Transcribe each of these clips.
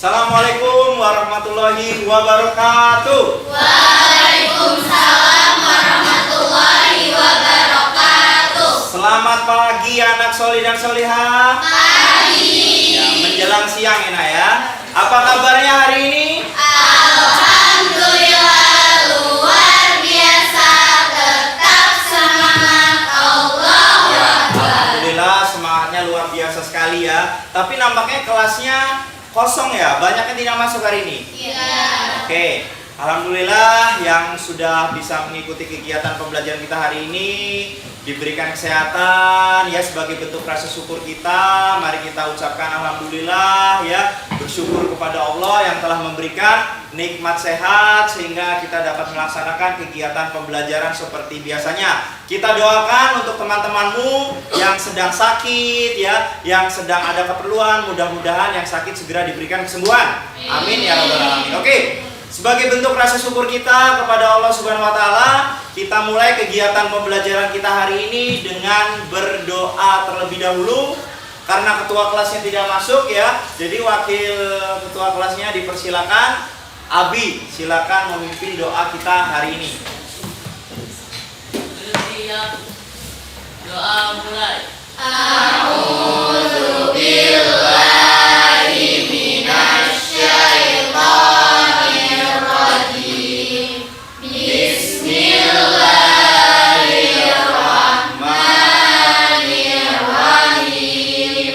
Assalamualaikum warahmatullahi wabarakatuh. Waalaikumsalam warahmatullahi wabarakatuh. Selamat pagi anak solih dan solihah. Pagi. Ya, menjelang siang ya Nak ya. Apa kabarnya hari ini? Alhamdulillah luar biasa, tetap semangat. Allahu Akbar. Alhamdulillah semangatnya luar biasa sekali ya. Tapi nampaknya kelasnya kosong ya, banyak yang tidak masuk hari ini. Iya. Oke, alhamdulillah yang sudah bisa mengikuti kegiatan pembelajaran kita hari ini diberikan kesehatan ya, sebagai bentuk rasa syukur kita. Mari kita ucapkan alhamdulillah ya, bersyukur kepada Allah yang telah memberikan nikmat sehat sehingga kita dapat melaksanakan kegiatan pembelajaran seperti biasanya. Kita doakan untuk teman-temanmu yang sedang sakit ya, yang sedang ada keperluan, mudah-mudahan yang sakit segera diberikan kesembuhan. Amin ya rabbal alamin. Oke. Sebagai bentuk rasa syukur kita kepada Allah Subhanahu wa taala, kita mulai kegiatan pembelajaran kita hari ini dengan berdoa terlebih dahulu. Karena ketua kelasnya tidak masuk ya, jadi wakil ketua kelasnya dipersilakan. Abi, silakan memimpin doa kita hari ini. Doa mulai. A'udzu billahi minasyaitonir rajim. Bismillahirrahmanirrahim.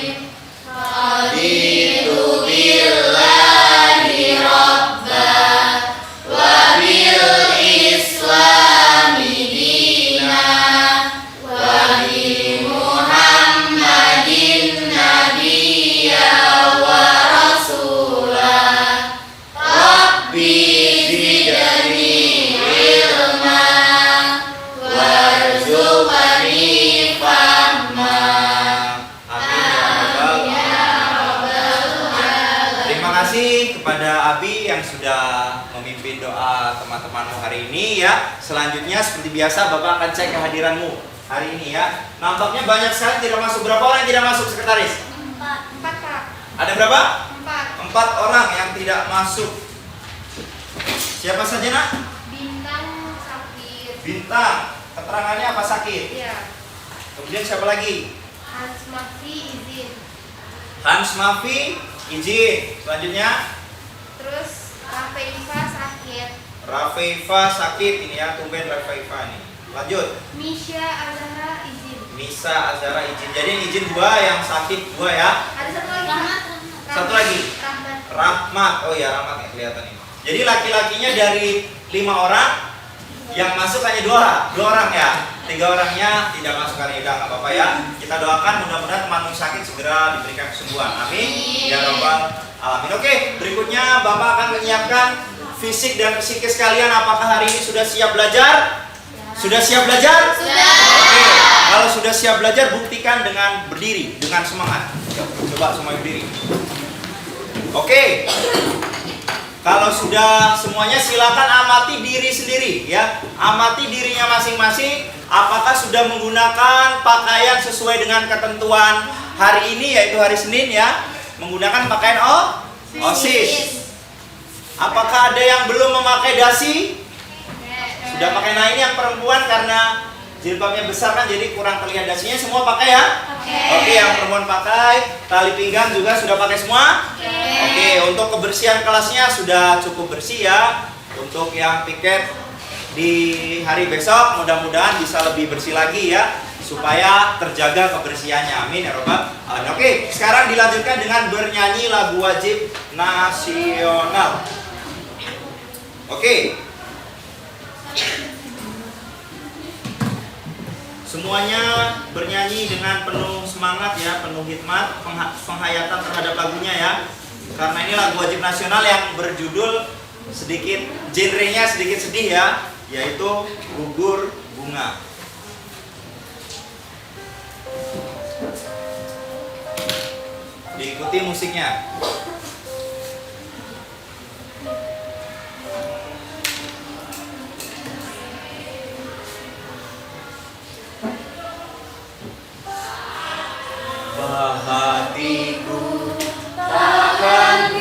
Raditu billahi rabban wa bil islami dinan wa bi Muhammadin nabiyya wa rasulah. Rabbi zidni ilma warzuqni fahma. Amin ya rabbal alamin. Terima kasih kepada Abi yang sudah memimpin doa teman-temanmu hari ini ya. Selanjutnya seperti biasa Bapak akan cek kehadiranmu hari ini ya. Nampaknya banyak sekali tidak masuk. Berapa orang yang tidak masuk, sekretaris? Empat, Kak. Ada berapa? Empat. 4 orang yang tidak masuk. Siapa saja Nak? Bintang sakit. Bintang. Keterangannya apa, sakit? Iya. Kemudian siapa lagi? Hans Mafi izin. Hans Mafi izin. Selanjutnya Terus Rafaifa sakit. Rafaifa sakit. Ini ya, tumben Rafaifa nih. Lanjut. Misha Azhara izin. Misa Azhara izin. Jadi yang izin 2, yang sakit 2 ya. Ada satu lagi. Rahmat. Satu lagi. Rahmat. Rahmat. Oh ya, Rahmat ya kelihatan ini. Jadi laki-lakinya dari 5 orang, yang masuk hanya 2 orang ya. 3 orangnya tidak masuk hari ini, nggak apa-apa ya. Kita doakan mudah-mudahan temanmu sakit segera diberikan kesembuhan. Amin ya rabbal alamin. Oke, berikutnya Bapak akan menyiapkan fisik dan psikis kalian. Apakah hari ini sudah siap belajar? Sudah siap belajar? Sudah. Oke, kalau sudah siap belajar buktikan dengan berdiri, dengan semangat. Coba semua berdiri. Oke. Kalau sudah semuanya silakan amati diri sendiri ya. Amati dirinya masing-masing. Apakah sudah menggunakan pakaian sesuai dengan ketentuan hari ini, yaitu hari Senin ya. Menggunakan pakaian OSIS. Apakah ada yang belum memakai dasi? Sudah pakai. Nah ini yang perempuan karena jilbabnya besar kan jadi kurang terlihat dasinya. Semua pakai ya? Oke, yang perempuan pakai. Tali pinggang juga sudah pakai semua? Oke, untuk kebersihan kelasnya sudah cukup bersih ya. Untuk yang piket di hari besok mudah-mudahan bisa lebih bersih lagi ya, supaya terjaga kebersihannya. Amin ya rabbal alamin. Oke, sekarang dilanjutkan dengan bernyanyi lagu wajib nasional. Oke. Semuanya bernyanyi dengan penuh semangat ya, penuh hikmat, penghayatan terhadap lagunya ya. Karena ini lagu wajib nasional yang berjudul sedikit, genrenya sedikit sedih ya, yaitu Gugur Bunga. Diikuti musiknya. Hatiku takkan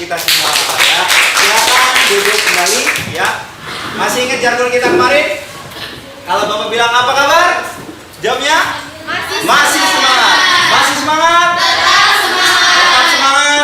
kita semua ya. Silakan duduk kembali ya. Masih ingat jargon kita kemarin? Kalau Bapak bilang apa kabar? Jawabnya? Masih semangat. Masih semangat? Tetap semangat.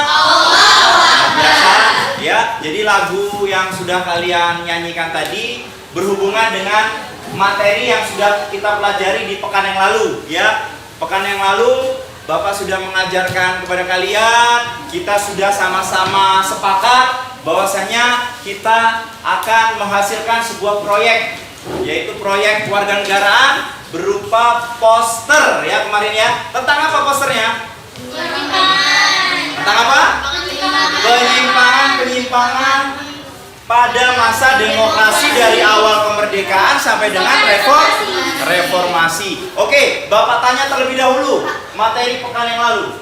Biasa ya. Jadi lagu yang sudah kalian nyanyikan tadi berhubungan dengan materi yang sudah kita pelajari di pekan yang lalu ya. Pekan yang lalu Bapak sudah mengajarkan kepada kalian, kita sudah sama-sama sepakat bahwasanya kita akan menghasilkan sebuah proyek, yaitu proyek kewarganegaraan berupa poster ya kemarin ya. Tentang apa posternya? Tentang apa? Penyimpangan pada masa demokrasi dari awal kemerdekaan sampai dengan reformasi. Oke, Bapak tanya terlebih dahulu materi pekan yang lalu.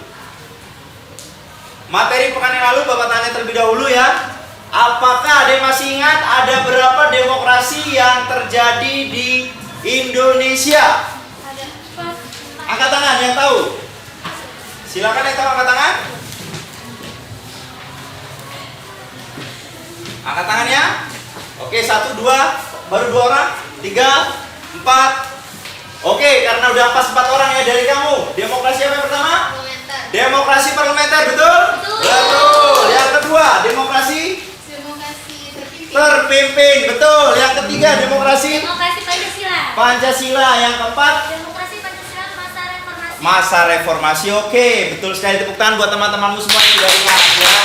Materi pekan yang lalu Bapak tanya terlebih dahulu ya. Apakah ada yang masih ingat ada berapa demokrasi yang terjadi di Indonesia? Angkat tangan yang tahu. Silakan yang tahu angkat tangan. Angkat tangannya. Oke, 1, 2, baru 2 orang, 3, 4. Oke, karena udah pas 4 orang ya dari kamu. Demokrasi apa yang pertama? Demokrasi parlementer, betul? Betul. Yang kedua, demokrasi terpimpin, betul. Yang ketiga, demokrasi Pancasila. Yang keempat, masa reformasi. Oke, betul sekali. Tepuk tangan buat teman-temanmu semua yang sudah ingat ya.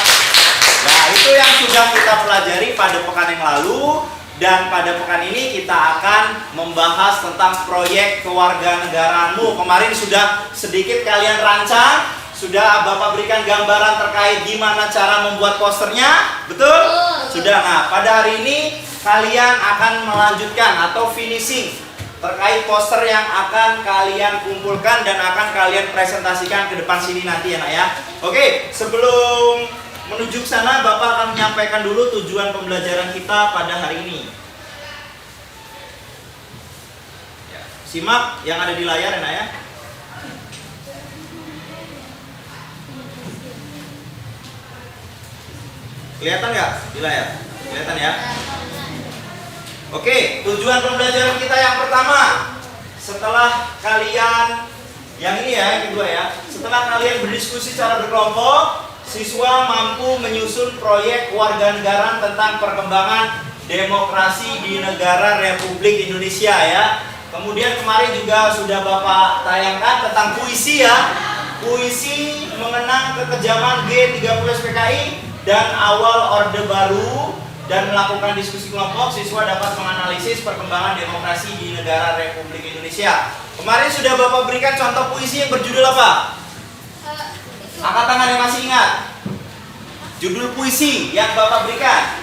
Nah, itu yang sudah kita pelajari pada pekan yang lalu. Dan pada pekan ini kita akan membahas tentang proyek kewarganegaraanmu. Kemarin sudah sedikit kalian rancang, sudah Bapak berikan gambaran terkait gimana cara membuat posternya, betul? Sudah. Nah, pada hari ini kalian akan melanjutkan atau finishing terkait poster yang akan kalian kumpulkan dan akan kalian presentasikan ke depan sini nanti ya nak ya. Oke, sebelum menuju ke sana, Bapak akan menyampaikan dulu tujuan pembelajaran kita pada hari ini. Ya, simak yang ada di layar ya, ya. Kelihatan nggak di layar? Kelihatan ya? Oke, tujuan pembelajaran kita yang pertama, setelah kalian yang ini ya, yang kedua ya, setelah kalian berdiskusi secara berkelompok, siswa mampu menyusun proyek kewarganegaraan tentang perkembangan demokrasi di negara Republik Indonesia ya. Kemudian kemarin juga sudah Bapak tayangkan tentang puisi ya. Puisi mengenang kekejaman G30 PKI dan awal Orde Baru, dan melakukan diskusi kelompok, siswa dapat menganalisis perkembangan demokrasi di negara Republik Indonesia. Kemarin sudah Bapak berikan contoh puisi yang berjudul apa? Angkat tangan yang masih ingat. Judul puisi yang Bapak berikan.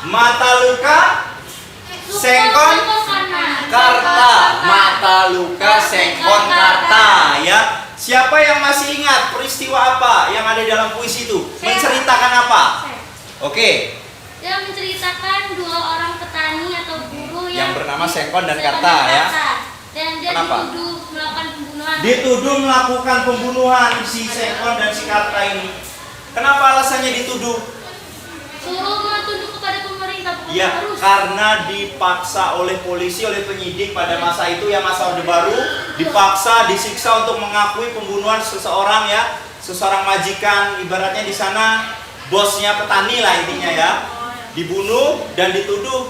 Mata luka, sengkon, karta. Mata luka, sengkon, karta. Ya. Siapa yang masih ingat peristiwa apa yang ada dalam puisi itu? Menceritakan apa? Oke. Dia menceritakan 2 orang petani atau buruh yang bernama Sengkon dan Karta ya. Dan dia Kenapa? dituduh melakukan pembunuhan. Dituduh melakukan pembunuhan si Sengkon dan si Karta ini. Kenapa alasannya dituduh? Suruh tunduk kepada pemerintah, bukan Ya, harus. karena dipaksa oleh polisi, oleh penyidik pada masa itu ya, masa Orde Baru, dipaksa, disiksa untuk mengakui pembunuhan seseorang ya, seseorang majikan, ibaratnya di sana bosnya petani lah intinya ya, dibunuh dan dituduh,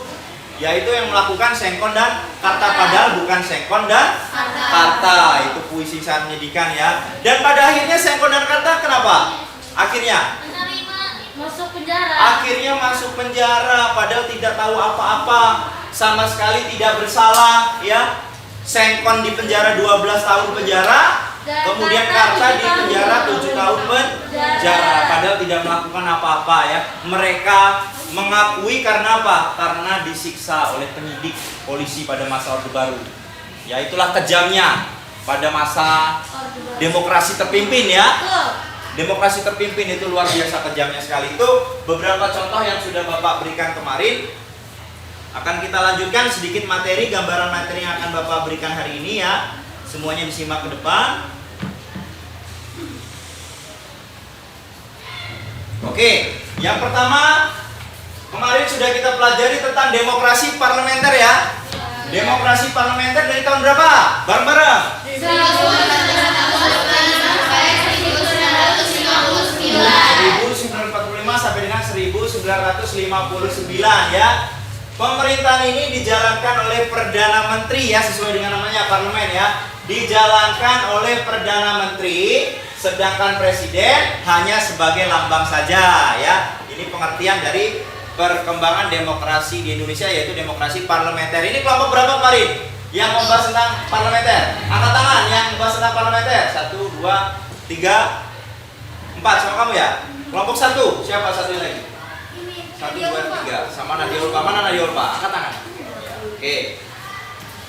yaitu yang melakukan Sengkon dan Karta, padahal bukan Sengkon dan Karta. Itu puisi sangat menyedihkan ya. Dan pada akhirnya Sengkon dan Karta kenapa? Akhirnya Masuk penjara. Akhirnya masuk penjara padahal tidak tahu apa-apa, sama sekali tidak bersalah ya. Sengkon di penjara 12 tahun penjara, kemudian Karta di penjara 7 tahun penjara padahal tidak melakukan apa-apa ya. Mereka mengakui karena apa? Karena disiksa oleh penyidik polisi pada masa Orde Baru. Ya, itulah kejamnya pada masa demokrasi terpimpin ya. Demokrasi terpimpin itu luar biasa kejamnya sekali. Itu beberapa contoh yang sudah Bapak berikan kemarin. Akan kita lanjutkan sedikit materi, gambaran materi yang akan Bapak berikan hari ini ya. Semuanya disimak ke depan. Oke, yang pertama kemarin sudah kita pelajari tentang demokrasi parlementer ya. Demokrasi parlementer dari tahun berapa? Bareng-bareng. 1945 sampai dengan 1959 ya. Pemerintahan ini dijalankan oleh Perdana Menteri ya, sesuai dengan namanya parlemen ya. Dijalankan oleh Perdana Menteri, sedangkan presiden hanya sebagai lambang saja ya. Ini pengertian dari perkembangan demokrasi di Indonesia, yaitu demokrasi parlementer. Ini kelompok berapa kemarin yang membahas tentang parlementer? Angkat tangan yang membahas tentang parlementer. 1, 2, 3, 4 sama kamu ya. Kelompok 1, siapa satu lagi? 1, 2, 3 sama Nadia Ulfa. Mana Nadia Ulfa? Angkat tangan. Oke.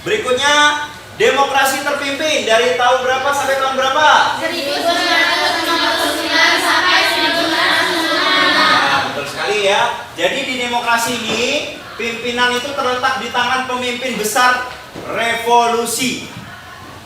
Berikutnya demokrasi terpimpin dari tahun berapa sampai tahun berapa? 1959 sampai 1960. Nah, betul sekali ya. Jadi di demokrasi ini pimpinan itu terletak di tangan pemimpin besar revolusi.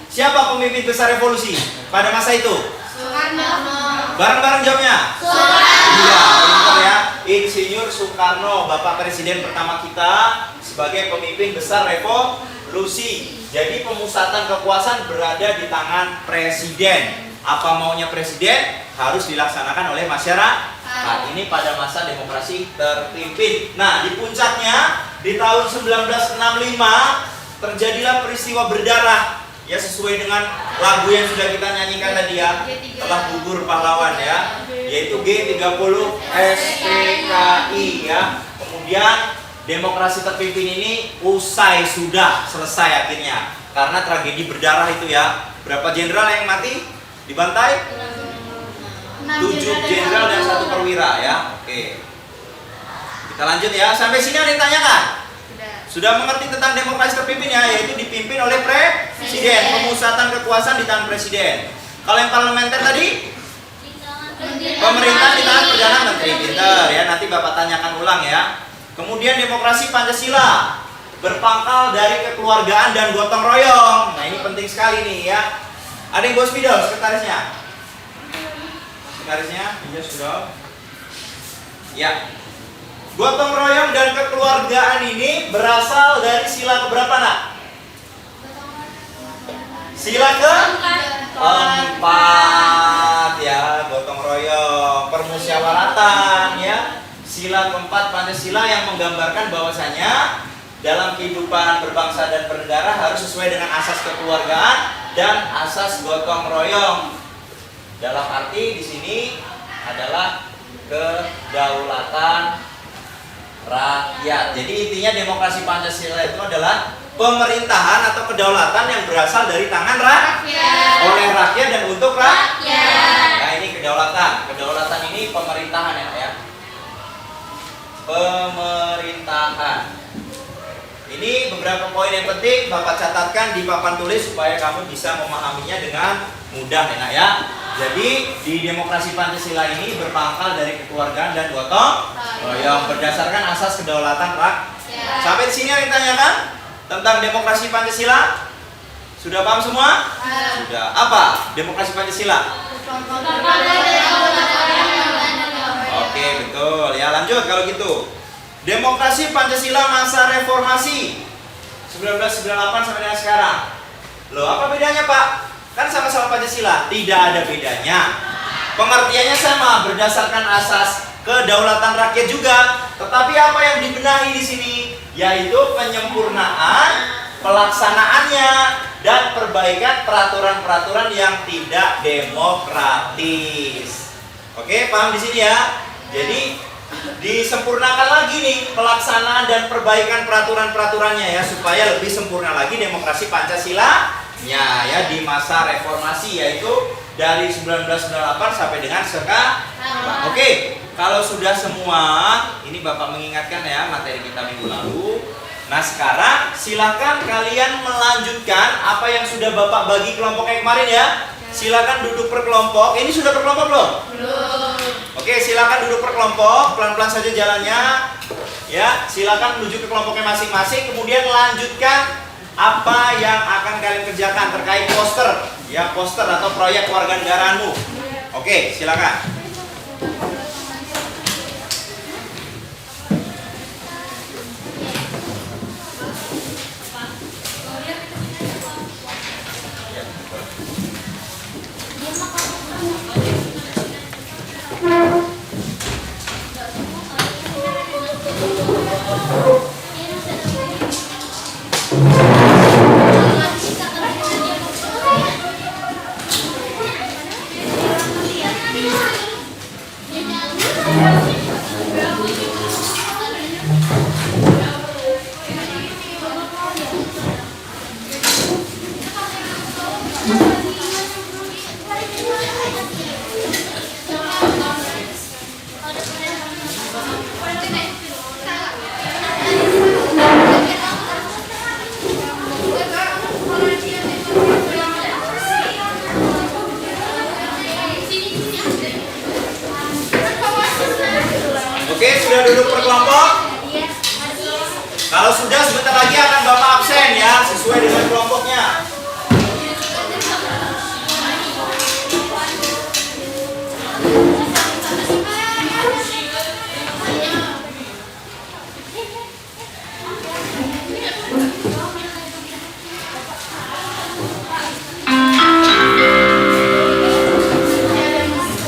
Siapa pemimpin besar revolusi pada masa itu? Soekarno. Bareng-bareng jawabnya. Iya, pintar ya. Insinyur Soekarno, Bapak Presiden pertama kita sebagai pemimpin besar revolusi. Jadi pemusatan kekuasaan berada di tangan presiden. Apa maunya presiden harus dilaksanakan oleh masyarakat. Ini pada masa demokrasi terpimpin. Nah, di puncaknya di tahun 1965 terjadilah peristiwa berdarah. Ya, sesuai dengan lagu yang sudah kita nyanyikan tadi ya, telah gugur pahlawan ya, yaitu G30 SPKI ya. Kemudian demokrasi terpimpin ini sudah selesai akhirnya karena tragedi berdarah itu ya. Berapa jenderal yang mati dibantai? 7 jenderal dan 1 perwira ya. Oke, kita lanjut ya. Sampai sini ada yang ditanyakan? Sudah mengerti tentang demokrasi terpimpin ya, yaitu dipimpin oleh presiden, pemusatan kekuasaan di tangan presiden. Kalau yang parlementer tadi, pemerintah di tangan Perdana Menteri. Pinter ya, nanti Bapak tanyakan ulang ya. Kemudian demokrasi Pancasila berpangkal dari kekeluargaan dan gotong royong. Nah, ini penting sekali nih ya. Ada yang bawa spidol sekretarisnya? Sekretarisnya, iya sudah. Ya. Gotong royong dan kekeluargaan ini berasal dari sila keberapa nak? Sila keempat ya, gotong royong, permusyawaratan ya. Sila keempat Pancasila yang menggambarkan bahwasanya dalam kehidupan berbangsa dan bernegara harus sesuai dengan asas kekeluargaan dan asas gotong royong. Dalam arti di sini adalah kedaulatan rakyat. Jadi intinya demokrasi Pancasila itu adalah pemerintahan atau kedaulatan yang berasal dari tangan rakyat, oleh rakyat dan untuk rakyat. Nah, ini kedaulatan. Kedaulatan ini pemerintahan ya. Pemerintahan. Ini beberapa poin yang penting Bapak catatkan di papan tulis supaya kamu bisa memahaminya dengan mudah ya. Jadi di demokrasi Pancasila ini berpangkal dari kekeluargaan dan gotong royong berdasarkan asas kedaulatan rakyat. Sampai di sini yang ditanyakan tentang demokrasi Pancasila? Sudah paham semua? Sudah. Apa demokrasi Pancasila? Oke, betul. Ya, lanjut kalau gitu. Demokrasi Pancasila masa reformasi 1998 sampai dengan sekarang. Loh, apa bedanya, Pak? Kan sama-sama Pancasila. Tidak ada bedanya. Pengertiannya sama, berdasarkan asas kedaulatan rakyat juga. Tetapi apa yang dibenahi di sini yaitu penyempurnaan pelaksanaannya dan perbaikan peraturan-peraturan yang tidak demokratis. Oke, paham di sini ya? Jadi disempurnakan lagi nih pelaksanaan dan perbaikan peraturan-peraturannya ya, supaya lebih sempurna lagi demokrasi Pancasila-nya ya di masa reformasi, yaitu dari 1998 sampai dengan sekarang. Oke, kalau sudah semua, ini Bapak mengingatkan ya materi kita minggu lalu. Nah, sekarang silakan kalian melanjutkan apa yang sudah Bapak bagi kelompok yang kemarin ya. Silakan duduk per kelompok. Ini sudah per kelompok belum? Belum. Oke, silakan duduk per kelompok, pelan-pelan saja jalannya. Ya, silakan menuju ke kelompoknya masing-masing, kemudian lanjutkan apa yang akan kalian kerjakan terkait poster, ya poster atau proyek kewarganegaraanmu. Oke, silakan. duduk per kelompok? Kalau sudah, sebentar lagi akan Bapak absen ya, sesuai dengan kelompoknya.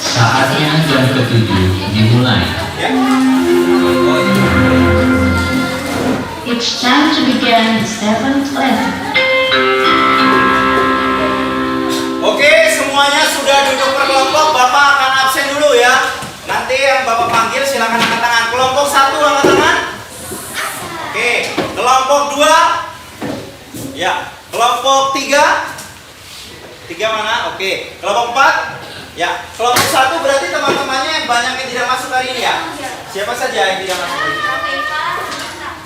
Saatnya jam ke-7 dimulai. Ya. It's time to begin the 7th lesson. Oke, semuanya sudah duduk per kelompok. Bapak akan absen dulu ya. Nanti yang Bapak panggil silakan angkat tangan. Kelompok 1 angkat tangan. Oke, kelompok 2. Ya, kelompok 3. 3 mana? Oke, kelompok 4. Ya, kelompok 1 berarti teman-temannya yang banyak yang tidak masuk hari ini ya. Siapa saja yang tidak masuk hari ini?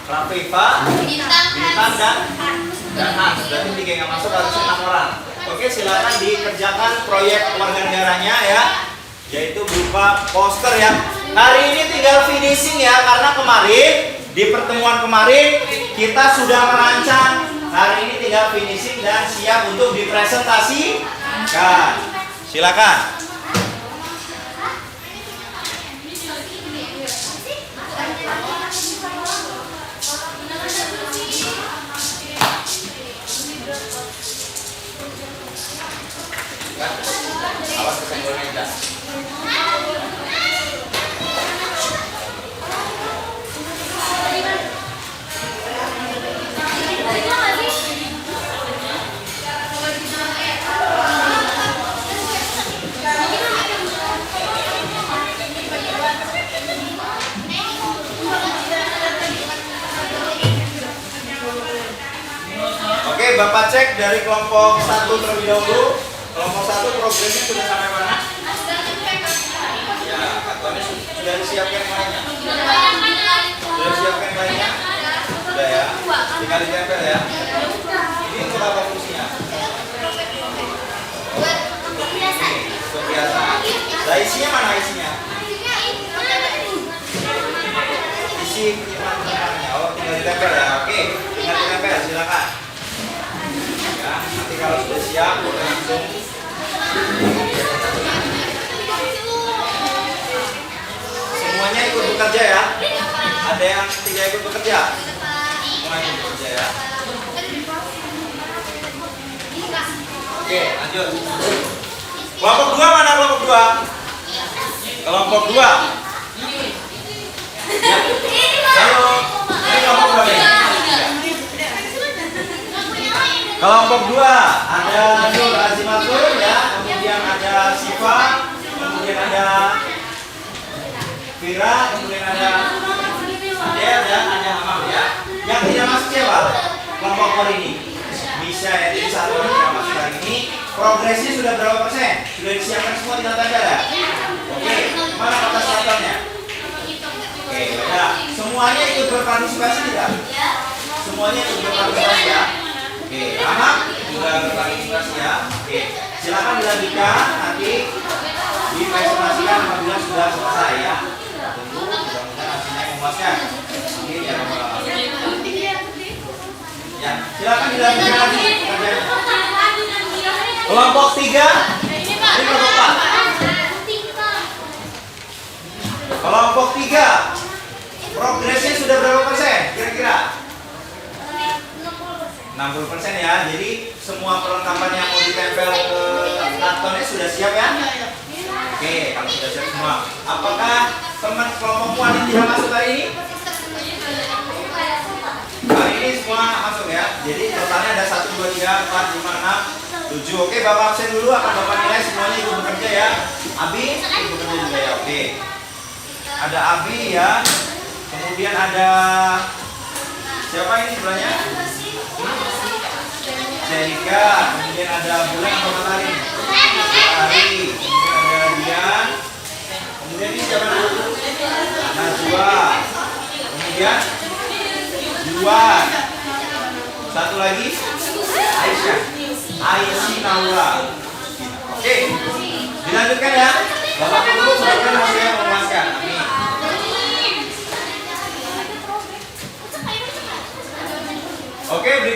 Rafifa, Bintang dan Hans. Berarti 3 yang nggak masuk, harusnya 6 orang. Oke, silakan dikerjakan proyek keluarga negaranya ya, yaitu berupa poster ya. Hari ini tinggal finishing ya, karena kemarin di pertemuan kemarin kita sudah merancang. Hari ini tinggal finishing dan siap untuk dipresentasikan. Silakan. Awas kesenggol meja. Oke, Bapak cek dari kelompok 1 terlebih dahulu. Kelompok 1 progresnya sudah sampai mana? Ya, kartonnya sudah disiapkan lainnya. Sudah disiapkan lainnya? Sudah ya. Tinggal ditempel ya. Ini untuk apa fungsinya? Kebiasaan. Nah, isinya mana isinya? Isi penyimpanan. Oh, tinggal ditempel ya. Oke, tinggal ditempel. Silakan. Ya, nanti kalau sudah siap, boleh langsung. Semuanya ikut bekerja ya. Ada yang tidak ikut bekerja? Semua ikut bekerja ya. Oke, lanjut. Kelompok 2 mana kelompok 2? Kelompok 2. Ya. Halo. Ini kelompok 2 nih. Kelompok 2 ada Nur Azimatul ya, kemudian ada Siva, kemudian ada Vira, kemudian ada Adel dan ada Amam ya. Yang tidak masuk siapa? Kelompok hari ini. Bisa ya, jadi satu orang tidak masuk hari ini. Progresnya sudah berapa persen? Sudah disiapkan semua di tanda ya? Oke, mana kata starternya? Oke, ya. Semuanya ikut berpartisipasi tidak? Semuanya ikut berpartisipasi ya. Oke, Amam juga berpartisipasi ya. Oke, silakan dilanjutkan nanti dipresentasikan apabila sudah selesai ya. Tunggu, mudah-mudahan hasilnya memuaskan. Oke, ya Rabbal Alamin. Ya, silakan dilanjutkan lagi pekerjaannya. Kelompok 3, ini kelompok 4. Kelompok 3, progresnya sudah berapa persen? Kira-kira? 60% ya. Jadi semua perlengkapan yang mau ditempel ke kartonnya sudah siap ya? Oke, kalau sudah siap semua. Apakah teman kelompokmu ada yang tidak masuk hari ini? Hari ini semua masuk ya. Jadi totalnya ada 1, 2, 3, 4, 5, 6, 7. Oke, Bapak absen dulu, akan Bapak nilai semuanya ikut bekerja ya. Abi ikut bekerja juga ya. Oke. Ada Abi ya. Kemudian ada siapa ini sebelahnya? Jessica. Kemudian ada Bulan atau Matahari? Matahari. Kemudian ada Dian. Kemudian ini siapa dulu? Najwa. Kemudian Juan. Satu lagi Aisyah. Aisyah Naura. Oke, dilanjutkan ya. Bapak Guru mudah-mudahan hasilnya memuaskan. Amin.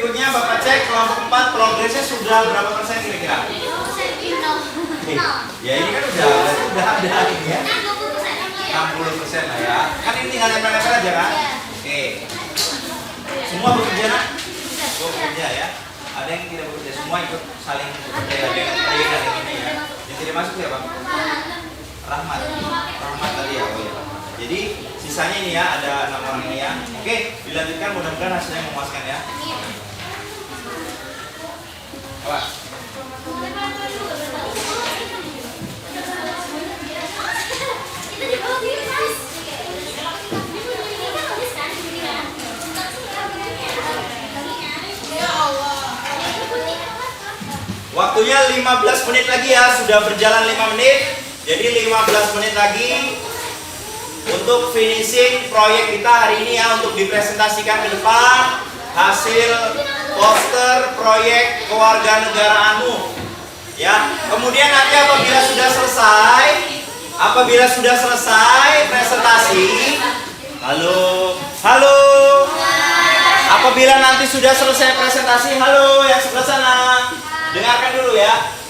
berikutnya Bapak cek kelompok 4 progresnya sudah berapa persen kira-kira? Ya ini kan udah ada ini ya. 60% lah ya. Kan ini tinggal nempel-nempel aja kan? Oke. Semua bekerja nak? Semua bekerja ya. Ada yang tidak bekerja, semua ikut saling bekerja ya. Dengan yang ini ya. Yang tidak masuk ya Bang? Rahmat. Rahmat tadi ya. Oh ya. Jadi sisanya ini ya, ada 6 orang ini ya. Oke, dilanjutkan, mudah-mudahan hasilnya memuaskan ya. Awas. Waktunya 15 menit lagi ya, sudah berjalan 5 menit. Jadi 15 menit lagi untuk finishing proyek kita hari ini ya, untuk dipresentasikan ke depan hasil poster proyek kewarganegaraanmu ya. Kemudian nanti apabila sudah selesai presentasi, halo apabila nanti sudah selesai presentasi, halo yang sebelah sana, dengarkan dulu ya.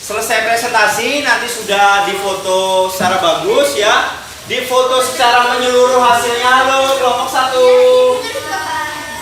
Selesai presentasi nanti sudah difoto secara bagus ya, difoto secara menyeluruh hasilnya, halo kelompok 1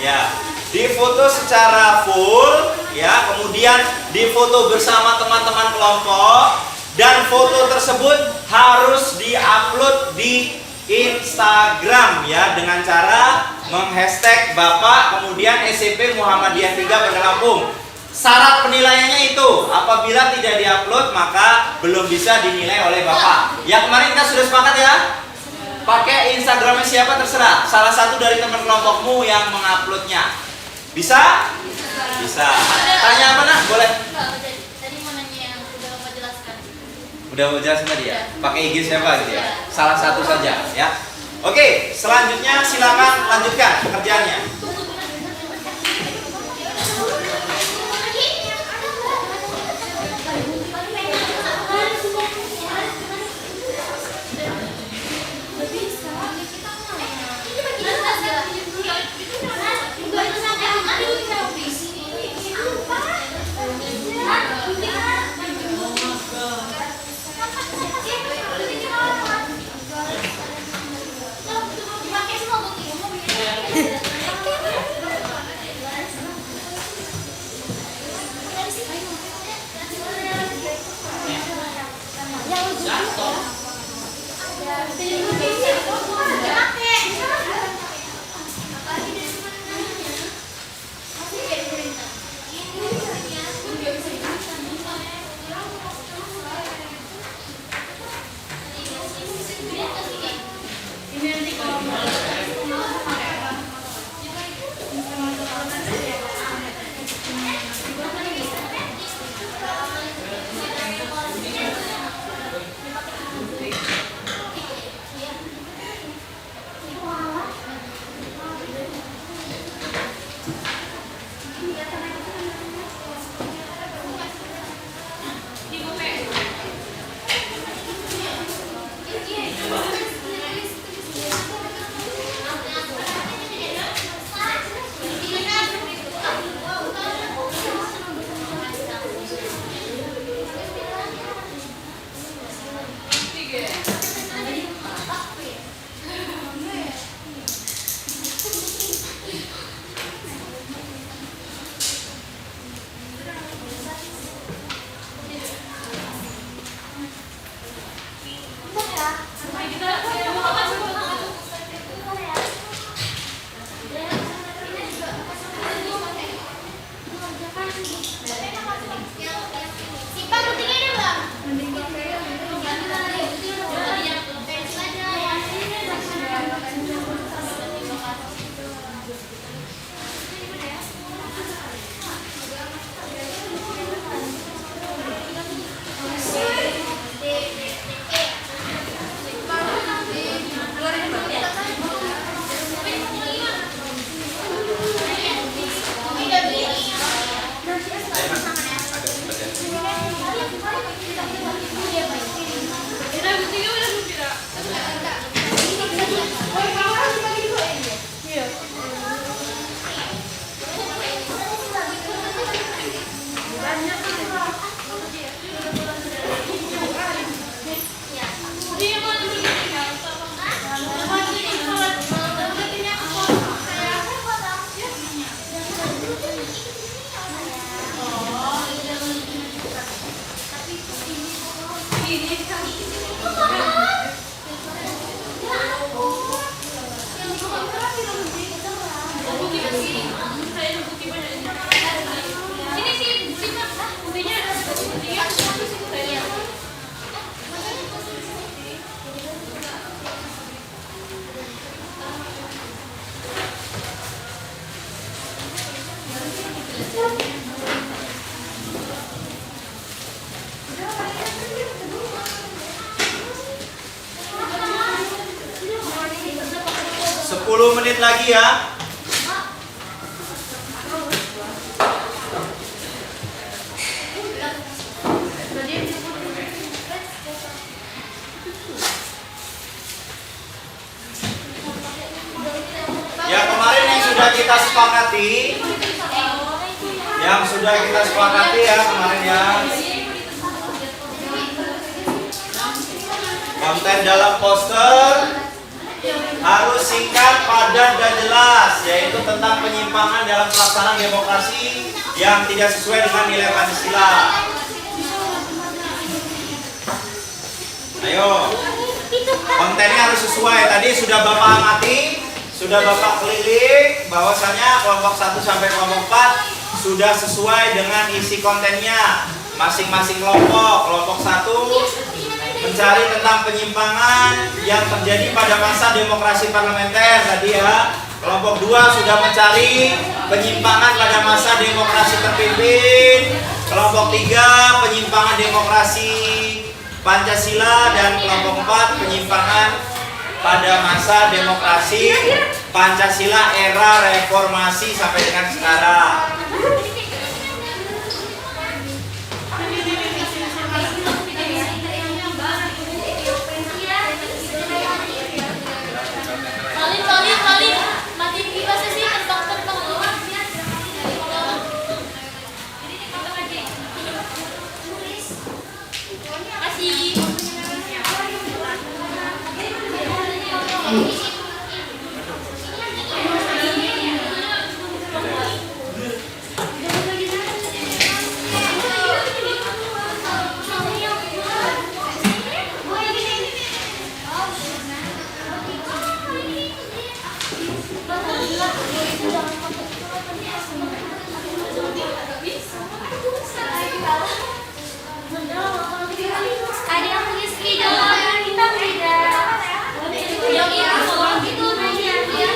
ya, difoto secara full ya, kemudian difoto bersama teman-teman kelompok, dan foto tersebut harus diupload di Instagram ya, dengan cara menghashtag Bapak kemudian SMP Muhammadiyah 3 Bandar Lampung. Syarat penilaiannya itu, apabila tidak diupload maka belum bisa dinilai oleh Bapak. Ya kemarin kita sudah sepakat ya. Pakai Instagramnya siapa terserah, salah satu dari teman kelompokmu yang menguploadnya. Bisa? Bisa. Tanya apa nak? Boleh. Tadi mau nanya yang udah mau jelaskan. Udah mau jelasin tadi ya? Pakai IG siapa gitu ya? Salah satu saja ya. Oke, selanjutnya silakan lanjutkan pekerjaannya. 10 menit lagi ya. Ya, kemarin yang sudah kita sepakati, ya kemarin ya. Konten dalam poster harus singkat, padat, dan jelas, yaitu tentang penyimpangan dalam pelaksanaan demokrasi yang tidak sesuai dengan nilai Pancasila. Ayo, kontennya harus sesuai. Tadi sudah Bapak amati, sudah Bapak keliling, bahwasanya kelompok 1 sampai kelompok 4 sudah sesuai dengan isi kontennya. Masing-masing kelompok 1 mencari tentang penyimpangan yang terjadi pada masa demokrasi parlementer tadi ya. Kelompok 2 sudah mencari penyimpangan pada masa demokrasi terpimpin. Kelompok 3 penyimpangan demokrasi Pancasila, dan kelompok 4 penyimpangan pada masa demokrasi Pancasila era reformasi sampai dengan sekarang. Kali mati kipas sih terbang loh. Ada yang tulis video kita beda. Yang itu nanya dia.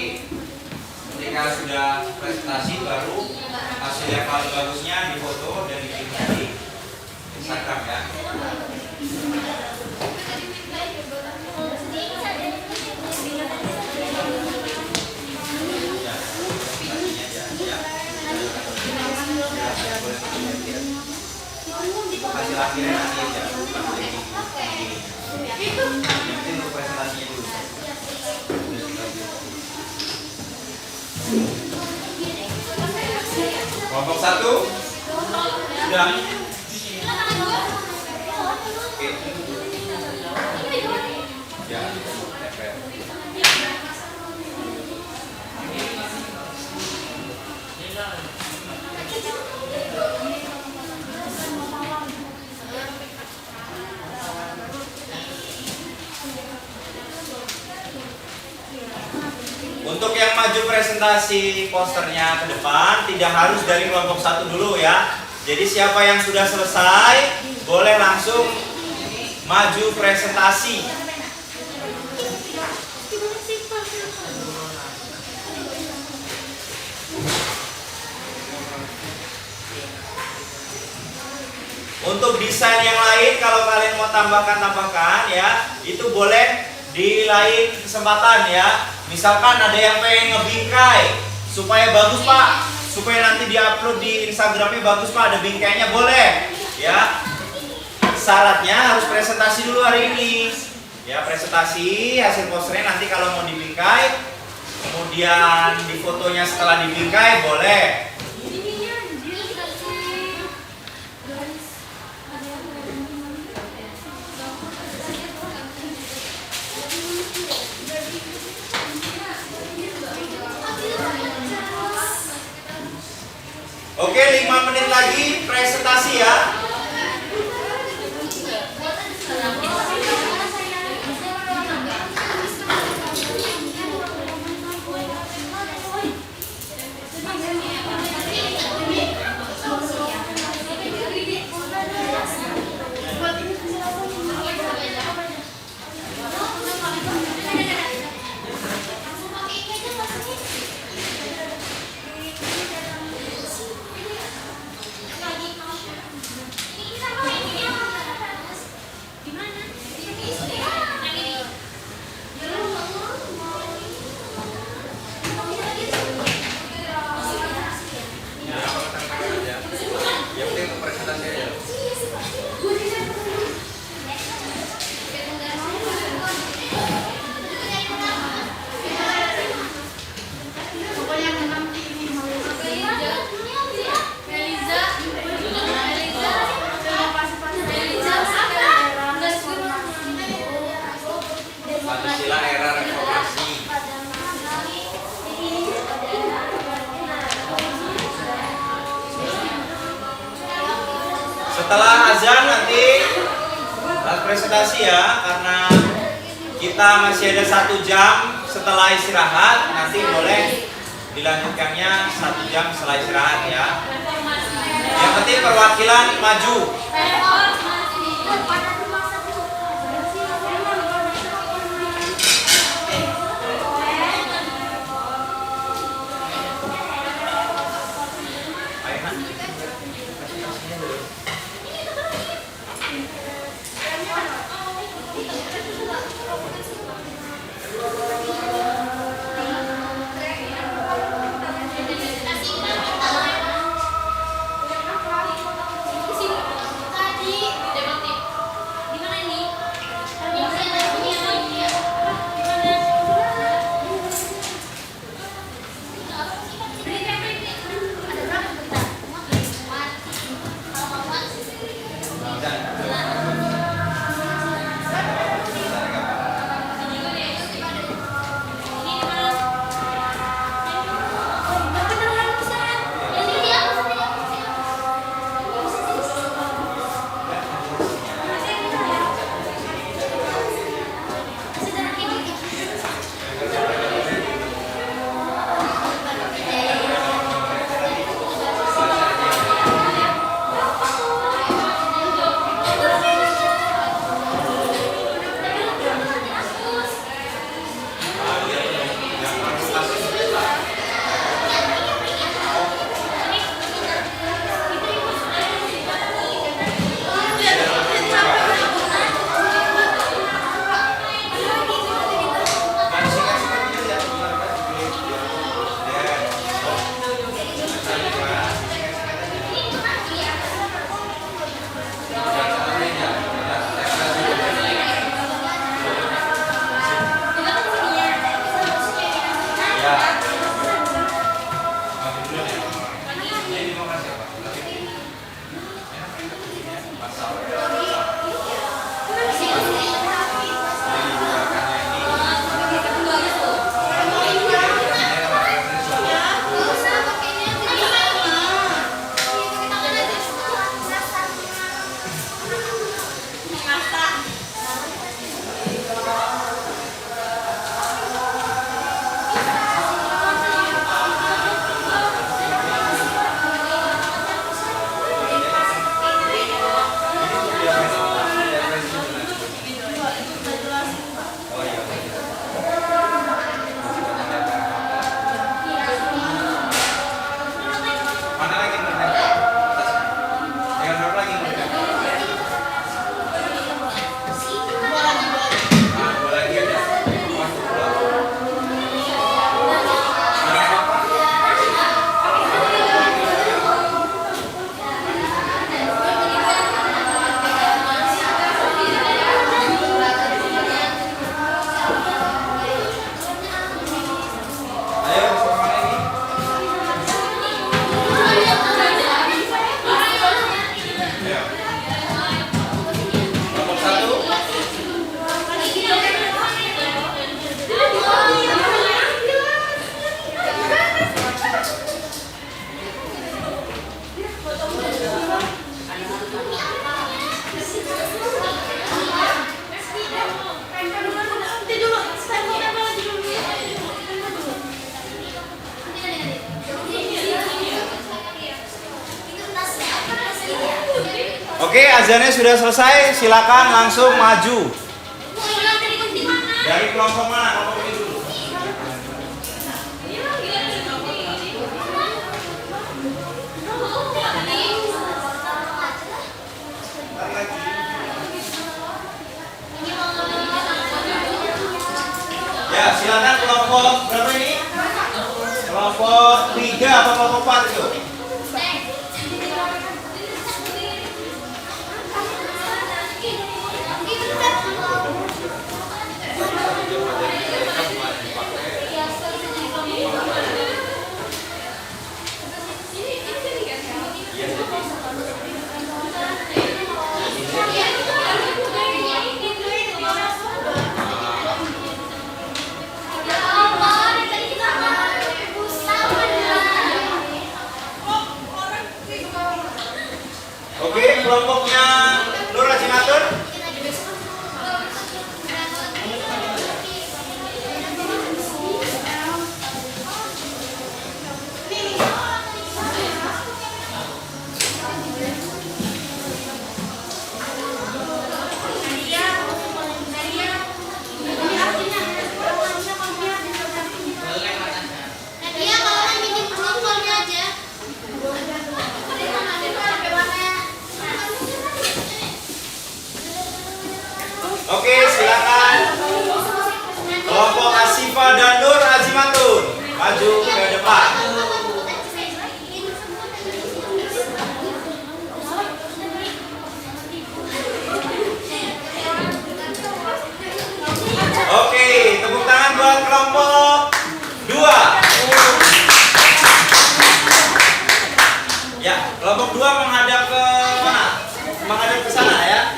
Ketika sudah presentasi baru hasil yang paling bagusnya difoto dan dikirim di Instagram ya. Hasil akhirnya nanti aja. Nanti untuk presentasinya dulu. Kelompok 1 sudah. Oke. Ya, tempel. Untuk yang maju presentasi posternya ke depan tidak harus dari kelompok 1 dulu ya. Jadi siapa yang sudah selesai boleh langsung maju presentasi. Untuk desain yang lain kalau kalian mau tambahkan ya, itu boleh di lain kesempatan ya. Misalkan ada yang pengen ngebingkai supaya bagus Pak, supaya nanti diupload di Instagramnya bagus Pak, ada bingkainya boleh ya. Syaratnya harus presentasi dulu hari ini ya, presentasi hasil posternya nanti kalau mau dibingkai, kemudian di fotonya setelah dibingkai boleh. Oke, 5 menit lagi presentasi ya. Pancasila era reformasi. Setelah azan nanti presentasi ya, karena kita masih ada 1 jam setelah istirahat, nanti boleh dilanjutkannya 1 jam setelah istirahat ya. Yang penting perwakilan maju. Oke, azannya sudah selesai. Silakan langsung maju. Dari kelompok mana? Kelompok ini dulu. Ya, silakan kelompok berapa ini? Kelompok 3 atau kelompok 4 itu? Oke, kelompoknya Nur Rajimatur. Oke, silakan. Kelompok Asifa dan Nur Azimatun maju ke depan. Oke, tepuk tangan buat kelompok 2. Ya, kelompok 2 menghadap ke mana? Menghadap ke sana ya.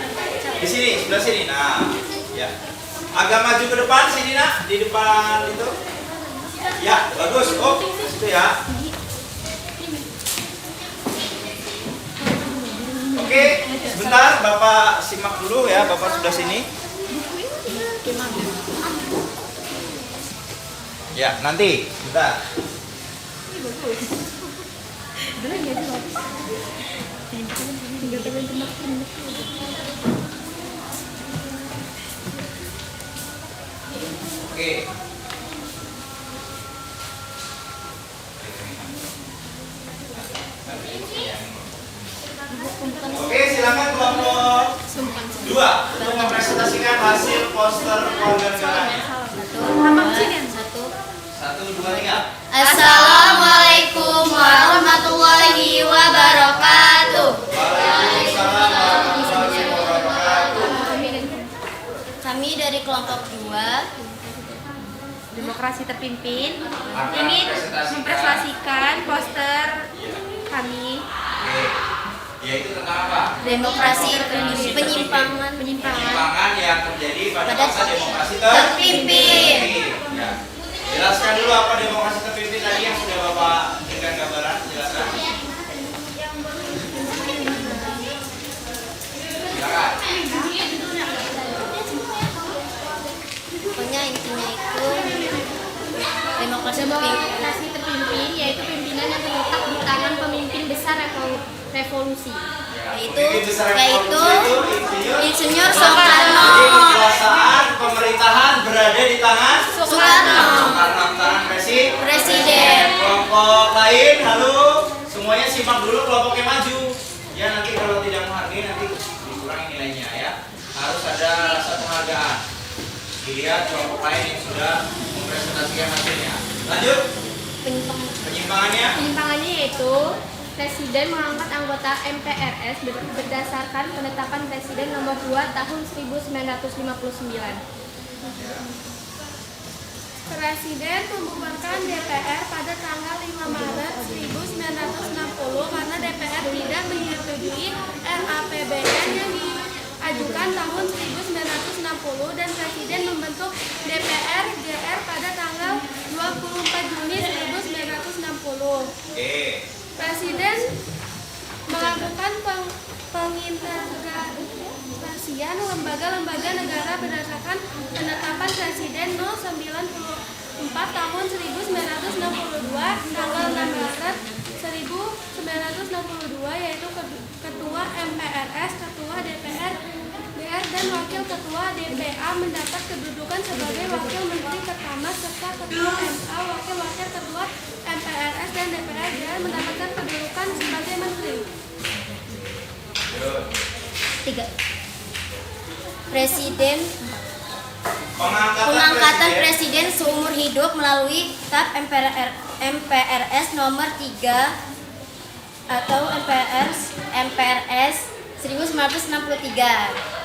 Di sini, sebelah sini. Nah, ya. Agak maju ke depan sini, Nak. Di depan itu. Ya, bagus. Oh, itu ya. Oke, sebentar Bapak simak dulu ya. Bapak sudah sini. Ya, nanti. Bentar. Oke. Oke, silakan kelompok 2 untuk mempresentasikan hasil poster keluarga negaranya. 1, 2, 3. Assalamualaikum warahmatullahi wabarakatuh. Waalaikumsalam warahmatullahi wabarakatuh. Kami dari kelompok 2 Demokrasi Terpimpin ingin mempresentasikan poster kami. Oke. Yaitu tentang apa? demokrasi penyimpangan Yang terjadi pada pada masa demokrasi terpimpin. Ya. Jelaskan dulu apa demokrasi terpimpin tadi yang sudah Bapak berikan gambaran. Jelaskan. Silakan. Pokoknya intinya itu demokrasi Demokrasi terpimpin yaitu pimpinan yang terletak di tangan pemimpin besar revolusi. yaitu Insinyur Soekarno. Jadi kekuasaan pemerintahan berada di tangan Soekarno. tangan Presiden. Kelompok lain, halo, semuanya simak dulu kelompoknya maju. Ya, nanti kalau tidak menghargai nanti dikurangi nilainya ya. Harus ada rasa penghargaan. Dilihat kelompok lain yang sudah mempresentasikan hasilnya. Lanjut. Penyimpangannya yaitu Presiden mengangkat anggota MPRS berdasarkan penetapan Presiden nomor 2 tahun 1959. Presiden membubarkan DPR pada tanggal 5 Maret 1960 karena DPR tidak menyetujui RAPBN yang diajukan tahun 1960 dan Presiden membentuk DPR GR pada tanggal 24 Juni 1960. Presiden melakukan pengintegrasian lembaga-lembaga negara berdasarkan penetapan Presiden No. 94 tahun 1962 tanggal 6 Maret 1962 62 yaitu Ketua MPRS, Ketua DPR, dan Wakil Ketua DPA mendapat kedudukan sebagai Wakil Menteri pertama serta Ketua MA, Wakil-Wakil Ketua MPRS dan DPR dan mendapatkan kedudukan sebagai Menteri. 3. Presiden Pengangkatan Pengangkatan Presiden seumur hidup melalui TAP MPRS nomor 3 atau MPRS 1963.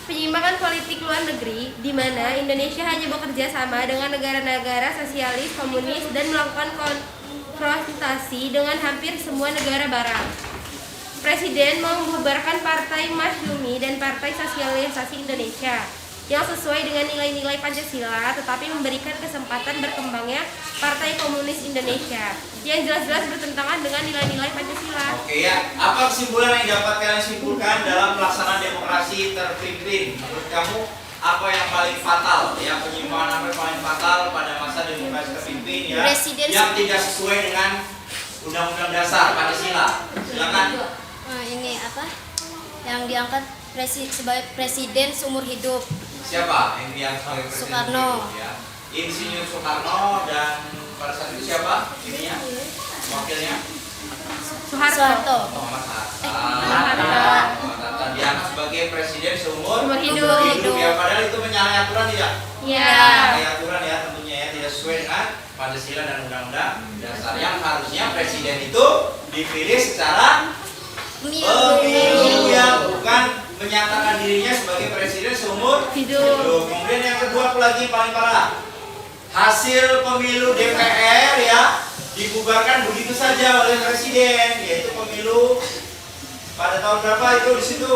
Penyeimbang politik luar negeri, di mana Indonesia hanya bekerja sama dengan negara-negara sosialis, komunis, dan melakukan konfrontasi dengan hampir semua negara barat. Presiden membubarkan Partai Masyumi dan Partai Sosialisasi Indonesia yang sesuai dengan nilai-nilai Pancasila, tetapi memberikan kesempatan berkembangnya Partai Komunis Indonesia yang jelas-jelas bertentangan dengan nilai-nilai Pancasila. Oke ya, apa kesimpulan yang dapat kalian simpulkan dalam pelaksanaan demokrasi terpimpin? Menurut kamu apa yang paling fatal? Ya, penyimpangan apa yang paling fatal pada masa demokrasi terpimpin ya? Presiden yang tidak sesuai dengan Undang-Undang Dasar Pancasila. Silakan. Ini apa? Yang diangkat sebagai presiden seumur hidup. Siapa yang diangkat sebagai presiden? Soekarno. Ya. Insinyur Soekarno, dan pada saat itu siapa? Ininya? Wakilnya? Soeharto. Muhammad Hatta. Hatta. Muhammad Hatta diangkat sebagai presiden seumur hidup. Ya, padahal itu menyalahi aturan tidak? Iya. Menyalahi aturan ya, tentunya ya, tidak sesuai dengan Pancasila dan Undang-Undang Dasar yang harusnya presiden itu dipilih secara pemilu ya, bukan menyatakan dirinya sebagai presiden seumur hidup. Kemudian yang kedua apalagi paling parah, hasil pemilu DPR ya dibubarkan begitu saja oleh presiden, yaitu pemilu pada tahun berapa itu di situ?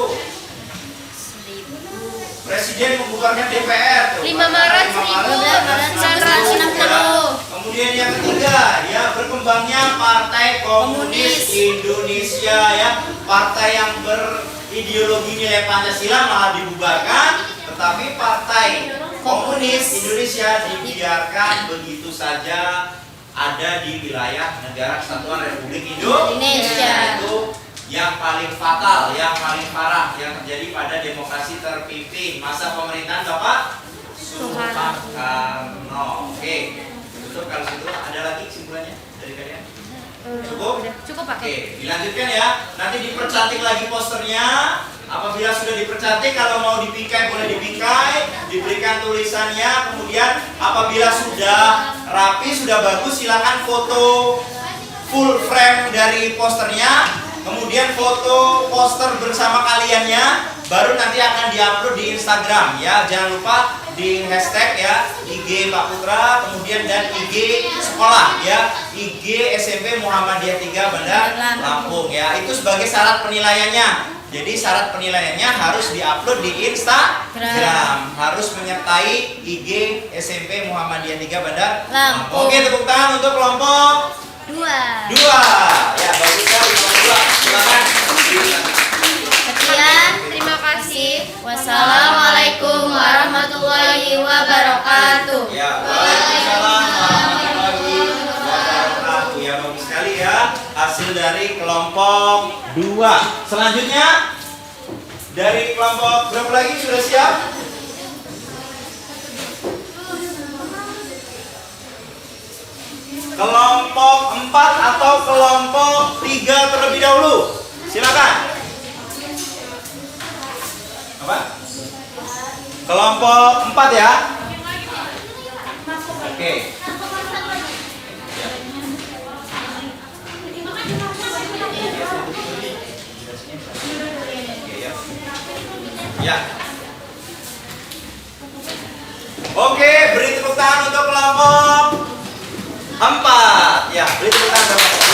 Presiden membubarkan DPR tuh. 5 Maret 1960. Kemudian yang ketiga ya, berkembangnya Partai Komunis Indonesia ya, partai yang berideologi nilai Pancasila malah dibubarkan, tetapi Partai Komunis Indonesia dibiarkan begitu saja ada di wilayah Negara Kesatuan Republik Indonesia. Itu yang paling fatal, yang paling parah yang terjadi pada demokrasi terpimpin masa pemerintahan Bapak Soekarno. Oke, tutup kalau situ. Ada lagi kesimpulannya dari kalian? Cukup? Cukup Pak. Oke, dilanjutkan ya. Nanti dipercantik lagi posternya. Apabila sudah dipercantik, kalau mau dibingkai boleh dibingkai, diberikan tulisannya. Kemudian apabila sudah rapi, sudah bagus, silakan foto full frame dari posternya. Kemudian foto poster bersama kaliannya, baru nanti akan diupload di Instagram ya. Jangan lupa di hashtag ya, IG Pak Putra, kemudian dan IG sekolah ya, IG SMP Muhammadiyah 3 Bandar Lampung ya. Itu sebagai syarat penilaiannya. Jadi syarat penilaiannya harus diupload di Instagram, harus menyertai IG SMP Muhammadiyah 3 Bandar Lampung. Oke, tepuk tangan untuk kelompok 2. Ya, bagus sekali kelompok 2. Silakan. Sekian, Terima kasih. wassalamualaikum warahmatullahi wabarakatuh. Ya, waalaikumsalam warahmatullahi wabarakatuh. Ya, bagus sekali ya hasil dari kelompok 2. Selanjutnya dari kelompok berapa lagi sudah siap? Kelompok 4 atau kelompok 3 terlebih dahulu. Silakan. Apa? Kelompok 4 ya. Oke. Ya. Oke, beri tepuk tangan untuk kelompok 4. Ya, beri tepuk tangan untuk kelompok 4.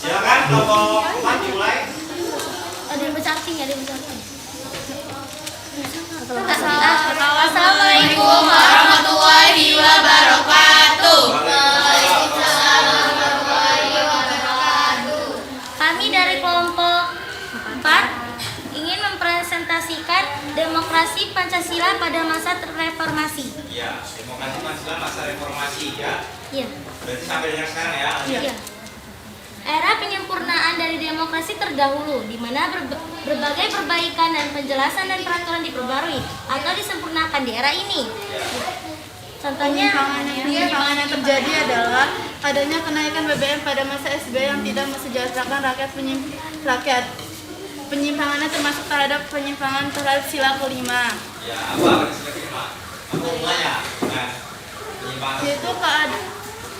Silakan kelompok 4 dimulai. Ada yang bercanting, ada yang bercanting. Assalamualaikum Demokrasi Pancasila pada masa reformasi. Ya, demokrasi Pancasila masa reformasi ya. Iya. Berarti sampai dengan sekarang ya. Iya. Era penyempurnaan dari demokrasi terdahulu, di mana berbagai perbaikan dan penjelasan dan peraturan diperbarui atau disempurnakan di era ini. Contohnya, Penyimpangan yang terjadi adalah adanya kenaikan BBM pada masa SBY yang tidak mesejahterakan rakyat. Penyimpangannya termasuk terhadap penyimpangan terhadap sila kelima, Ya, apa sila kelima? Apa hubungannya dengan penyimpangan? yaitu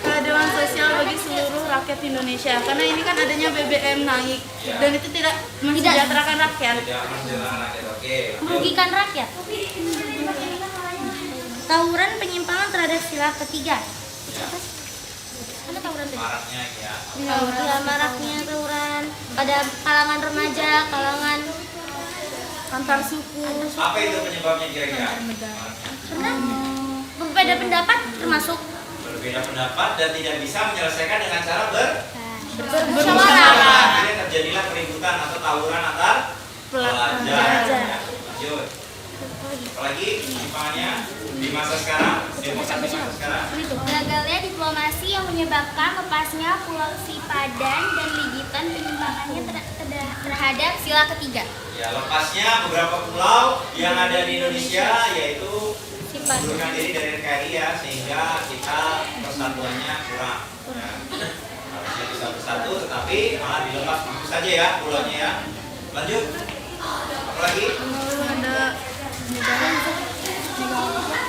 keadilan sosial bagi seluruh rakyat Indonesia. Karena ini kan adanya BBM naik dan itu tidak mensejahterakan rakyat. Tidak menjelaskan rakyat. Oke. merugikan rakyat. Tawuran penyimpangan terhadap sila ketiga. Ya, Mana tawuran tadi? maraknya ya. Ya, maraknya tawuran pada kalangan remaja, kalangan Antar suku. Apa itu penyebabnya kira-kira? karena berbeda pendapat termasuk Berbeda pendapat dan tidak bisa menyelesaikan dengan cara bermusyawarah. Akhirnya terjadilah keributan atau tawuran antar pelajar. Ya, lanjut. Apalagi penyimpangannya di masa sekarang, demokrasi masa sekarang. Gagalnya diplomasi yang menyebabkan lepasnya Pulau Sipadan dan Ligitan penyimpangannya terhadap sila ketiga. Ya, lepasnya beberapa pulau yang ada di Indonesia yaitu mengundurkan diri dari NKRI ya, sehingga kita persatuannya kurang. Ya. Harusnya bisa bersatu, tetapi malah dilepas begitu saja ya pulaunya ya. Lanjut. Apalagi?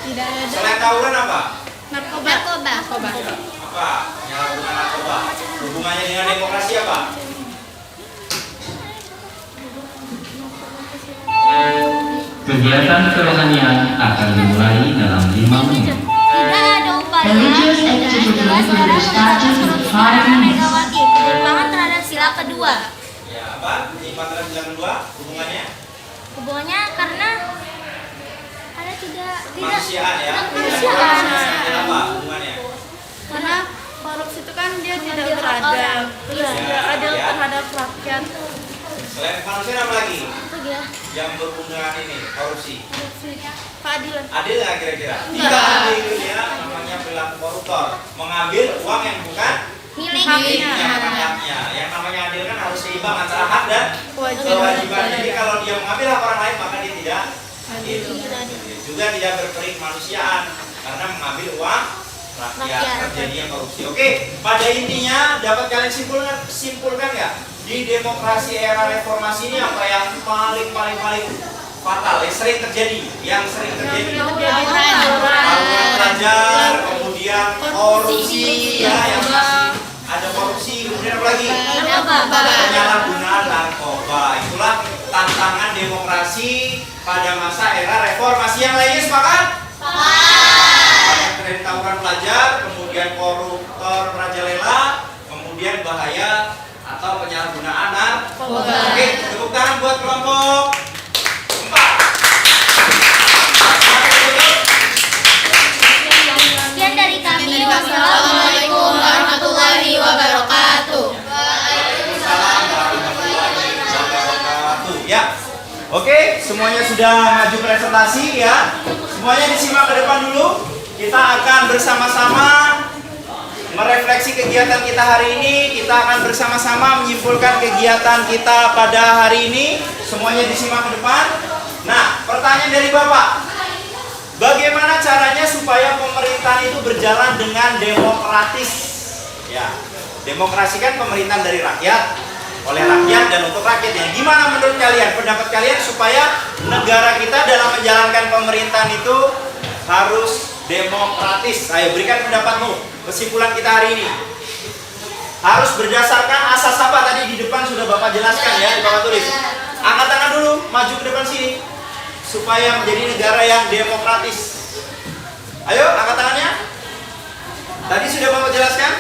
Tidak ada Selain tawuran apa? narkoba. Apa? Penyalahgunaan narkoba. Hubungannya dengan demokrasi apa? Kegiatan kerohanian akan dimulai dalam 5 menit. Tidak ada upaya Religious yang activity jelas will be started in 5 minutes. Megawati penyimpangan terhadap sila kedua. Ya, apa? Penyimpangan terhadap sila kedua hubungannya? Hubungannya karena tidak Kemanusiaan ya. kemanusiaan. Kenapa hubungannya? Karena korupsi itu kan dia tidak beradab, terus tidak adil terhadap rakyat. Selain kemanusiaan apa lagi? Apa ya? Yang berhubungan ini korupsi. Keadilan. Adil nggak kira-kira? Tidak adil ya, namanya perilaku koruptor. Mengambil uang yang bukan Milik miliknya, bukan haknya. Yang namanya adil kan harus seimbang antara hak dan kewajiban. Jadi kalau dia mengambil hak orang lain maka dia tidak adil. Juga tidak berperi kemanusiaan karena mengambil uang rakyat, terjadinya korupsi. Oke, pada intinya dapat kalian simpulkan nggak? Di demokrasi era reformasi ini apa yang paling fatal, yang sering terjadi? Tawuran pelajar, kemudian korupsi, ya, yang masih ada korupsi, kemudian apa lagi? Penyalahgunaan narkoba. Itulah tantangan demokrasi pada masa era reformasi. Yang lainnya sepakat? Banyak terjadi tawuran pelajar, kemudian koruptor merajalela, kemudian bahaya atau penyalahgunaan narkoba. Oke, tepuk tangan buat kelompok 4. Sekian dari kami. Wassalamualaikum warahmatullahi wabarakatuh. Waalaikumsalam warahmatullahi wabarakatuh. Ya, oke, semuanya sudah maju presentasi ya. Semuanya disimak ke depan dulu. Kita akan bersama-sama merefleksi kegiatan kita hari ini. Kita akan bersama-sama menyimpulkan kegiatan kita pada hari ini. Semuanya disimak ke depan. Nah, pertanyaan dari Bapak, bagaimana caranya supaya pemerintahan itu berjalan dengan demokratis? Ya, demokrasi kan pemerintahan dari rakyat, oleh rakyat dan untuk rakyat. Ya, gimana menurut kalian, pendapat kalian supaya negara kita dalam menjalankan pemerintahan itu harus demokratis? Ayo berikan pendapatmu. Kesimpulan kita hari ini harus berdasarkan asas apa? Tadi di depan sudah Bapak jelaskan ya, Bapak tulis. Angkat tangan dulu, maju ke depan sini supaya menjadi negara yang demokratis. Ayo angkat tangannya. Tadi sudah Bapak jelaskan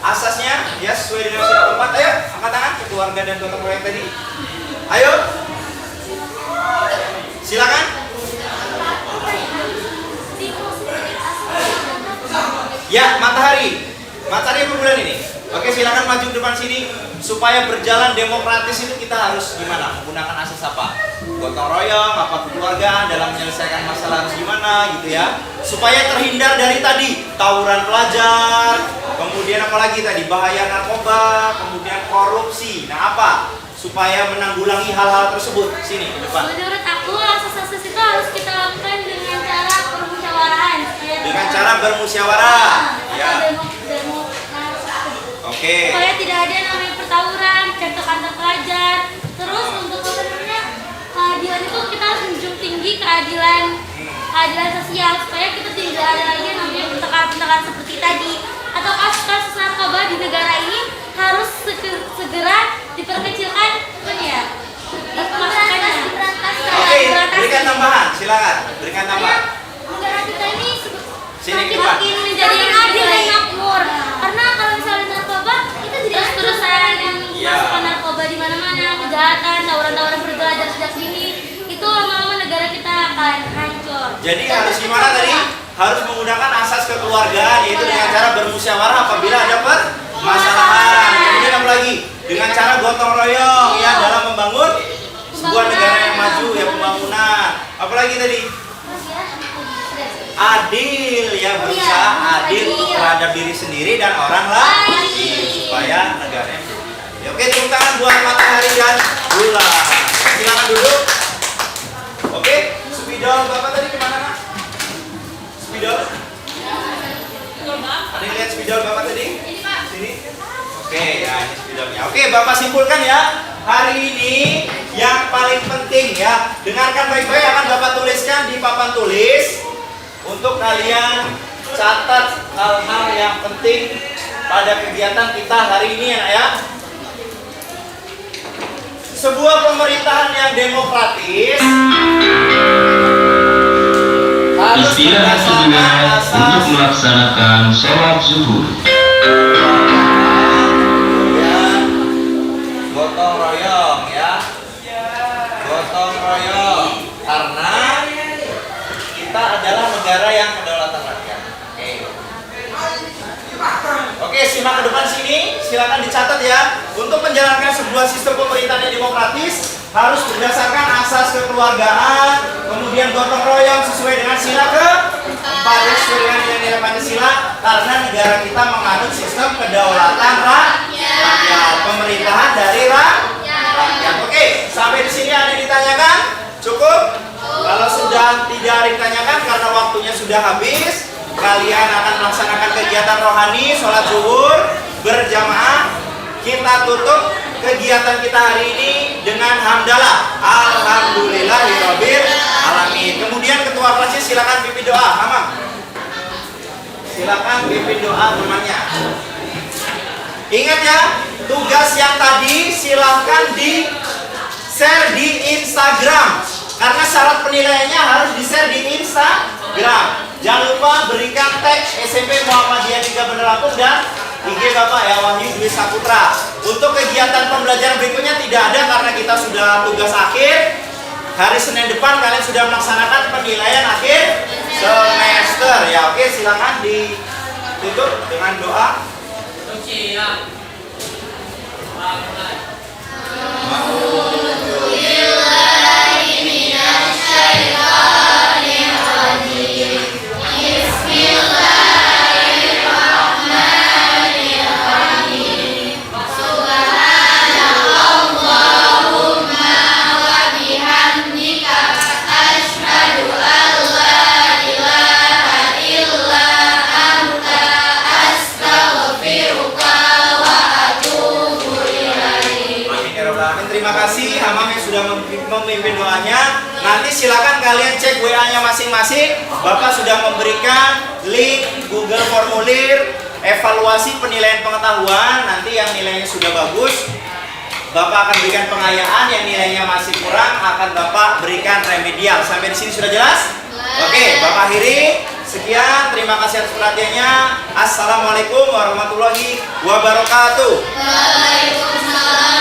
asasnya ya, sesuai dengan surat 4. Ayo angkat tangan keluarga dan gotong royong tadi. Ayo, silakan. Ya, matahari apa bulan ini? Oke, silakan maju ke depan sini. Supaya berjalan demokratis itu kita harus gimana? Menggunakan asas apa? gotong royong, apa kekeluargaan dalam menyelesaikan masalah harus gimana gitu ya, supaya terhindar dari tadi tawuran pelajar, kemudian apalagi tadi bahaya narkoba, kemudian korupsi. Nah apa supaya menanggulangi hal-hal tersebut? Sini ke depan. Menurut aku asas-asas itu harus kita lakukan dengan cara permusyawarahan. Dengan cara bermusyawarah. Ya. Oke. Supaya tidak ada namanya pertawuran, cekcok antar pelajar. Terus untuk keadilan itu kita harus menjunjung tinggi keadilan sosial, supaya kita tidak ada lagi yang namanya pertengkaran seperti tadi, atau kasus-kasus narkoba di negara ini harus segera diperkecilkan, ya. Oke, berikan tambahan, silakan. Berikan tambahan. Negara kita ini Sini ke semakin depan. menjadi yang adil dan makmur. Karena kalau misalnya narkoba, kita tidak terus-terusan yang masukkan narkoba di mana-mana, kejahatan, tawuran-tawuran berbelajar sejak dini, itu lama-lama negara kita akan hancur. Jadi harus gimana tadi? Harus menggunakan asas kekeluargaan, yaitu dengan cara bermusyawarah apabila ada permasalahan. Kemudian apa lagi? Dengan cara gotong royong ya dalam membangun sebuah negara yang maju ya, pembangunan. Apalagi tadi? Adil ya, berusaha adil terhadap diri sendiri dan orang lain supaya negaranya maju. Ya, oke, tepuk tangan buat Matahari dan Bulan. Silakan duduk. Oke, spidol Bapak tadi kemana, Nak? Spidol? Ada yang lihat spidol Bapak tadi? Sini. Oke, ya ini spidolnya. Oke, Bapak simpulkan ya. Hari ini yang paling penting ya, dengarkan baik-baik, akan Bapak tuliskan di papan tulis. Untuk kalian catat hal-hal yang penting pada kegiatan kita hari ini ya. Sebuah pemerintahan yang demokratis harus Istirahat sejenak untuk melaksanakan sholat zuhur. Gotong royong ya, gotong royong karena kita adalah negara yang kedaulatan rakyat. Oke, simak ke depan sini, silakan dicatat ya. Untuk menjalankan sebuah sistem pemerintahan yang demokratis harus berdasarkan asas kekeluargaan, kemudian gotong royong sesuai dengan sila ke-4, sesuai dengan nilai-nilai Pancasila, karena negara kita menganut sistem kedaulatan rakyat, pemerintahan dari rakyat. Oke, sampai di sini ada yang ditanyakan? Cukup? Kalau sudah tidak ada yang ditanyakan karena waktunya sudah habis, kalian akan melaksanakan kegiatan rohani, sholat zuhur berjamaah. Kita tutup kegiatan kita hari ini dengan hamdalah, alhamdulillahirabbil alamin. Kemudian ketua kelasnya silakan pimpin doa, Mamang. Silakan pimpin doa temannya. Ingat ya, tugas yang tadi silakan di share di Instagram. Karena syarat penilaiannya harus di-share di Instagram. Jangan lupa berikan tag SMP Muhammadiyah 3 Bener Lampung dan IG Bapak ya, Wahyu Dwi Saputra. Untuk kegiatan pembelajaran berikutnya tidak ada karena kita sudah tugas akhir. Hari Senin depan kalian sudah melaksanakan penilaian akhir semester ya. Oke, silakan ditutup dengan doa. Terima kasih Hamam yang sudah memimpin doanya. Nanti silakan kalian cek WA-nya masing-masing. Bapak sudah memberikan link Google formulir evaluasi penilaian pengetahuan. Nanti yang nilainya sudah bagus, Bapak akan berikan pengayaan. Yang nilainya masih kurang akan Bapak berikan remedial. Sampai di sini sudah jelas? Oke, Bapak akhiri. Sekian, terima kasih atas perhatiannya. Assalamualaikum warahmatullahi wabarakatuh. Waalaikumsalam.